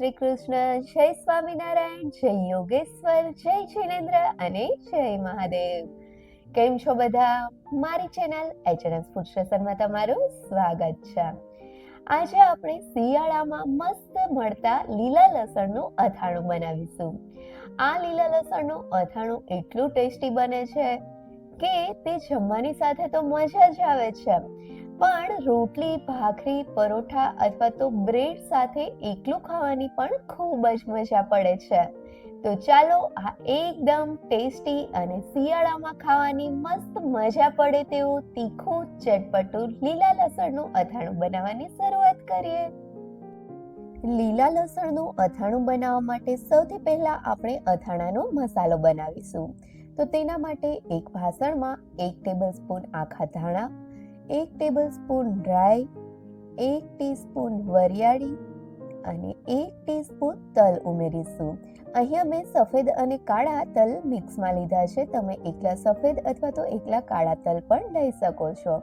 શ્રી કૃષ્ણ, જય સ્વામિનારાયણ, જય યોગેશ્વર, જય જિનેન્દ્ર અને જય મહાદેવ. કેમ છો બધા? મારી ચેનલ HNS ફૂડ સ્ટેશનમાં તમારું સ્વાગત છે. આજે આપણે શિયાળામાં મસ્ત મળતા લીલા લસણનું અથાણું બનાવીશું. આ લીલા લસણનું અથાણું એટલું ટેસ્ટી બને છે કે તે જમવાની સાથે તો મજા જ આવે છે, પણ રોટલી, ભાખરી, પરોઠા અથવા તો બ્રેડ સાથે એકલું ખાવાની પણ ખૂબ જ મજા પડે છે. તો ચાલો આ એકદમ ટેસ્ટી અને શિયાળામાં ખાવાની મસ્ત મજા પડે તેવું તીખું ચટપટું લીલા લસણનું અથાણું બનાવવાની શરૂઆત કરીએ. લીલા લસણનું અથાણું બનાવવા માટે સૌથી પહેલા આપણે અથાણાનો મસાલો બનાવીશું. તો તેના માટે એક વાસણમાં 1 ટેબલસ્પૂન આખા ધાણા, 1 ટેબલસ્પૂન રાઈ, 1 ટીસ્પૂન વરિયાળી અને 1 ટીસ્પૂન તલ ઉમેરીશું. અહીંયા મેં સફેદ અને કાળા તલ મિક્સમાં લીધા છે. તમે એકલા સફેદ અથવા તો એકલા કાળા તલ પણ લઈ શકો છો.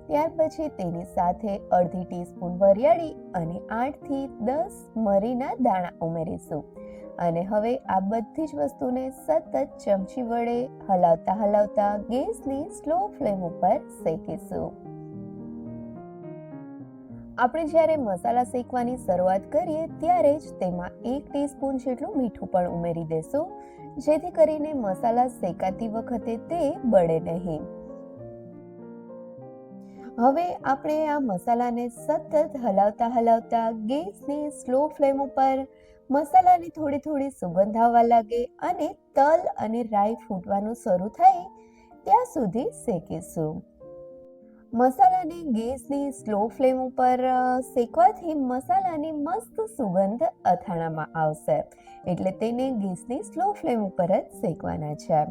ત્યાર પછી તેની સાથે અડધી ટીસ્પૂન વરિયાળી અને 8 થી 10 મરીના દાણા ઉમેરીશું. અને હવે આ બધી જ વસ્તુને સતત ચમચી વડે હલાવતા ગેસની સ્લો ફ્લેમ ઉપર શેકીશું. આપણે જ્યારે મસાલા શેકવાની શરૂઆત કરીએ ત્યારે જ તેમાં 1 ટીસ્પૂન જેટલું મીઠું પણ ઉમેરી દેશું, જેથી કરીને મસાલા શેકાતી વખતે તે બળે નહીં. હવે આપણે આ મસાલાને સતત હલાવતા ગેસની સ્લો ફ્લેમ ઉપર મસાલાની થોડી સુગંધ આવવા લાગે અને તલ અને રાઈ ફૂટવાનું શરૂ થાય ત્યાં સુધી શેકીશું. મસાલાને ગેસની સ્લો ફ્લેમ ઉપર શેકવાથી મસાલાની મસ્ત સુગંધ અથાણામાં આવશે, એટલે તેને ગેસની સ્લો ફ્લેમ ઉપર જ શેકવાના છે.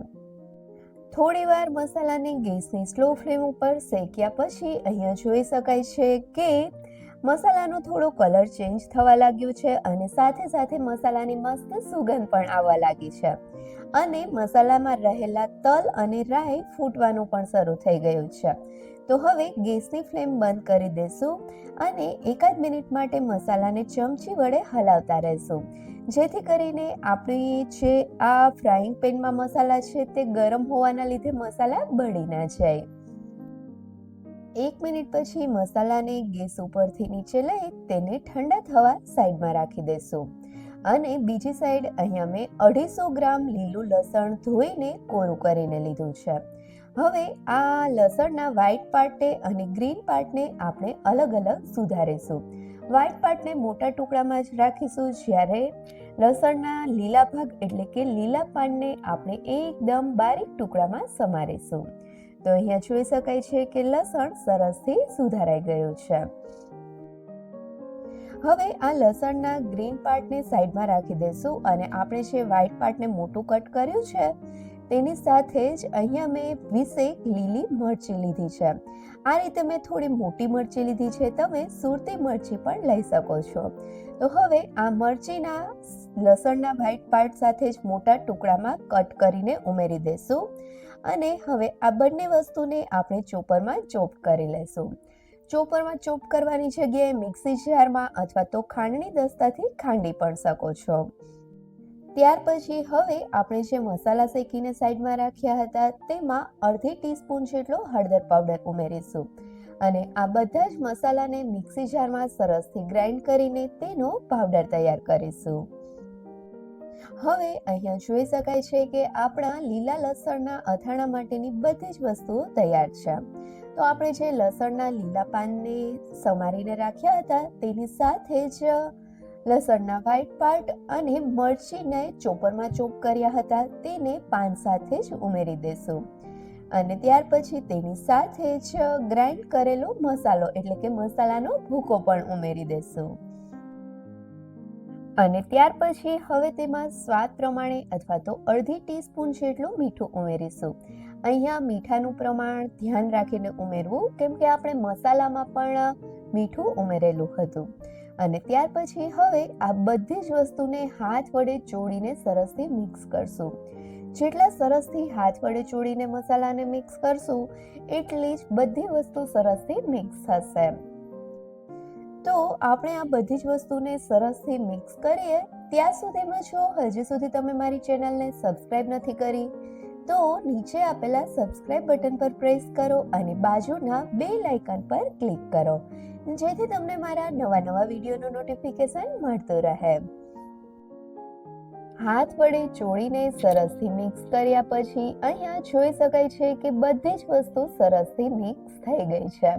થોડી વાર મસાલાને ગેસની સ્લો ફ્લેમ ઉપર શેક્યા પછી અહીંયા જોઈ શકાય છે કે મસાલાનો થોડો કલર ચેન્જ થવા લાગ્યો છે અને સાથે મસાલાની મસ્ત સુગંધ પણ આવવા લાગી છે અને મસાલામાં રહેલા તલ અને રાઈ ફૂટવાનું પણ શરૂ થઈ ગયું છે. તો હવે ગેસની ફ્લેમ બંધ કરી દેશું અને એકાદ મિનિટ માટે મસાલાને ચમચી વડે હલાવતા રહેશું, જેથી કરીને આપણી જે આ ફ્રાઈંગ પેનમાં મસાલા છે તે ગરમ હોવાના લીધે મસાલા બળી ના જાય. 1 મિનિટ પછી મસાલાને ગેસ ઉપરથી નીચે લઈ તેને ઠંડા થવા સાઈડમાં રાખી દેશું. અને બીજી સાઈડ અહીંયા મેં 250 ગ્રામ લીલું લસણ ધોઈને કોરું કરીને લીધું છે. હવે આ લસણના વ્હાઈટ પાર્ટને અને ગ્રીન પાર્ટને આપણે અલગ સુધારીશું. વ્હાઈટ પાર્ટને મોટા ટુકડામાં જ રાખીશું, જ્યારે લસણના લીલા ભાગ એટલે કે લીલા પાનને આપણે એકદમ બારીક ટુકડામાં સમારીશું. તો અહીંયા જોઈ શકાય છે કે લસણ સરસથી સુધારાઈ ગયું છે. હવે આ લસણના ગ્રીન પાર્ટને સાઈડમાં રાખી દેશું અને આપણે જે વ્હાઈટ પાર્ટને મોટું કટ કર્યું છે તેની સાથે જ અહીંયા મેં 20 લીલી મરચી લીધી છે. આ રીતે મેં થોડી મોટી મરચી લીધી છે, તમે સુરતી મરચી પણ લઈ શકો છો. તો હવે આ મરચીના લસણના વ્હાઈટ પાર્ટ સાથે જ મોટા ટુકડામાં કટ કરીને ઉમેરી દેશું અને હવે આ બંને વસ્તુને આપણે ચોપરમાં ચોપ કરી લેશું. ચોપરમાં ચોપ કરવાની જગ્યાએ મિક્સી જારમાં અથવા તો ખાંડણી દસ્તાથી ખાંડી પણ શકો છો. ત્યાર પછી હવે આપણે જે મસાલા શેકીને સાઈડમાં રાખ્યા હતા તેમાં અડધી ટીસ્પૂન જેટલો હળદર પાવડર ઉમેરીશું અને આ બધા જ મસાલાને મિક્સી જારમાં સરસથી ગ્રાઇન્ડ કરીને તેનો પાવડર તૈયાર કરીશું. હવે અહીંયા જોઈ શકાય છે કે આપણા લીલા લસણના અથાણા માટેની બધી જ વસ્તુઓ તૈયાર છે. તો આપણે જે લસણના લીલા પાનને સમારીને રાખ્યા હતા તેની સાથે જ લસણના વ્હાઈટ પાર્ટ અને મરચીને ચોપરમાં ચોપ કર્યા હતા તેને પાન સાથે જ ઉમેરી દેશું અને ત્યાર પછી તેની સાથે જ ગ્રાઇન્ડ કરેલો મસાલો એટલે કે મસાલાનો ભૂકો પણ ઉમેરી દેશું અને ત્યાર પછી હવે તેમાં સ્વાદ પ્રમાણે અથવા તો અડધી ટીસ્પૂન જેટલું મીઠું ઉમેરીશું. અહીંયા મીઠાનું પ્રમાણ ધ્યાન રાખીને ઉમેરવું, કેમ કે આપણે મસાલામાં પણ મીઠું ઉમેરેલું હતું. અને ત્યાર પછી હવે આ બધી જ વસ્તુને હાથ વડે ચોળીને સરસથી મિક્સ કરશું. જેટલા સરસથી હાથ વડે ચોળીને મસાલાને મિક્સ કરશું એટલી જ બધી વસ્તુ સરસથી મિક્સ થશે. તો આપણે આ બધી જ વસ્તુને સરસથી મિક્સ કરીએ. ત્યાં સુધીમાં જો હજી સુધી તમે મારી ચેનલને સબસ્ક્રાઇબ નથી કરી તો નીચે આપેલા સબસ્ક્રાઇબ બટન પર પ્રેસ કરો અને બાજુના બેલ આઇકન પર ક્લિક કરો, જેથી તમને મારા નવા વિડીયોનું નોટિફિકેશન મળતું રહે. હાથ વડે ચોળીને સરસથી મિક્સ કર્યા પછી અહીંયા જોઈ શકાય છે કે બધી જ વસ્તુ સરસથી મિક્સ થઈ ગઈ છે.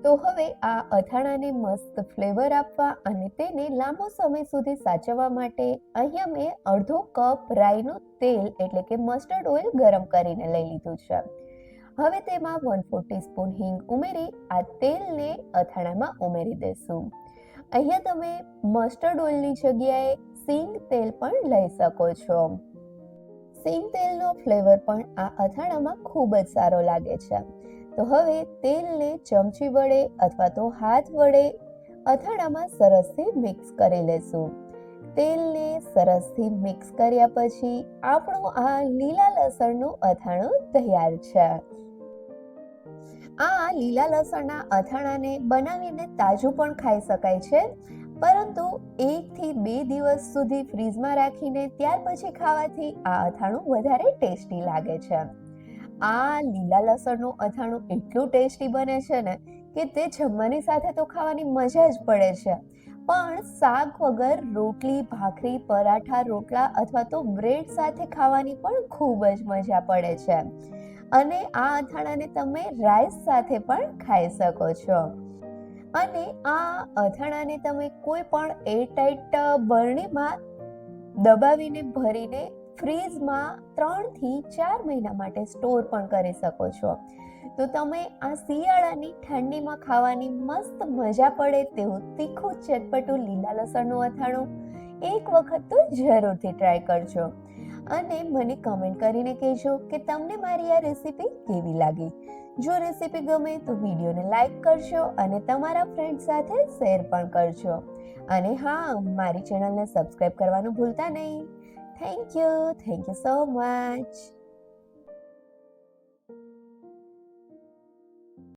તો હવે આ અથાણાને મસ્ત ફ્લેવર આપવા અને તેને લાંબો સમય સુધી સાચવવા માટે અહીંયા મેં અડધો કપ રાઈનું તેલ એટલે કે મસ્ટર્ડ ઓઇલ ગરમ કરીને લઈ લીધું છે. હવે તેમાં 1/4 ટીસ્પૂન હિંગ ઉમેરી આ તેલને અથાણામાં ઉમેરી દેશું. અહીંયા તમે મસ્ટર્ડ ઓઇલની જગ્યાએ સિંગ તેલ પણ લઈ શકો છો. સિંગ તેલનો ફ્લેવર પણ આ અથાણામાં ખૂબ જ સારો લાગે છે. તો હવે તેલને ચમચી વડે અથવા તો હાથ વડે અથાણામાં સરસથી મિક્સ કરી લેશું. તેલને સરસથી મિક્સ કર્યા પછી આપણું આ લીલા લસણનું અથાણું તૈયાર છે. આ લીલા લસણના અથાણાને બનાવીને તાજું પણ ખાઈ શકાય છે, પરંતુ 1 થી 2 દિવસ સુધી ફ્રીઝમાં રાખીને ત્યાર પછી ખાવાથી આ અથાણું વધારે ટેસ્ટી લાગે છે. આ લીલા લસણનું અથાણું એટલું ટેસ્ટી બને છે ને કે તે જમવાની સાથે તો ખાવાની મજા જ પડે છે, પણ શાક વગર રોટલી, ભાખરી, પરાઠા, રોટલા અથવા તો બ્રેડ સાથે ખાવાની પણ ખૂબ જ મજા પડે છે. અને આ અથાણાને તમે રાઈસ સાથે પણ ખાઈ શકો છો. અને આ અથાણાને તમે કોઈ પણ એરટાઈટ બરણીમાં દબાવીને ભરીને ફ્રીઝમાં 3 થી 4 મહિના માટે સ્ટોર પણ કરી શકો છો. તો તમે આ શિયાળાની ઠંડીમાં ખાવાની મસ્ત મજા પડે તેવું તીખું ચટપટું લીલા લસણનું અથાણું એક વખત તો જરૂરથી ટ્રાય કરજો અને મને કમેન્ટ કરીને કહેજો કે તમને મારી આ રેસીપી કેવી લાગી. જો રેસીપી ગમે તો વિડીયોને લાઈક કરજો અને તમારા ફ્રેન્ડ સાથે શેર પણ કરજો. અને હા, મારી ચેનલને સબસ્ક્રાઇબ કરવાનું ભૂલતા નહીં. Thank you so much.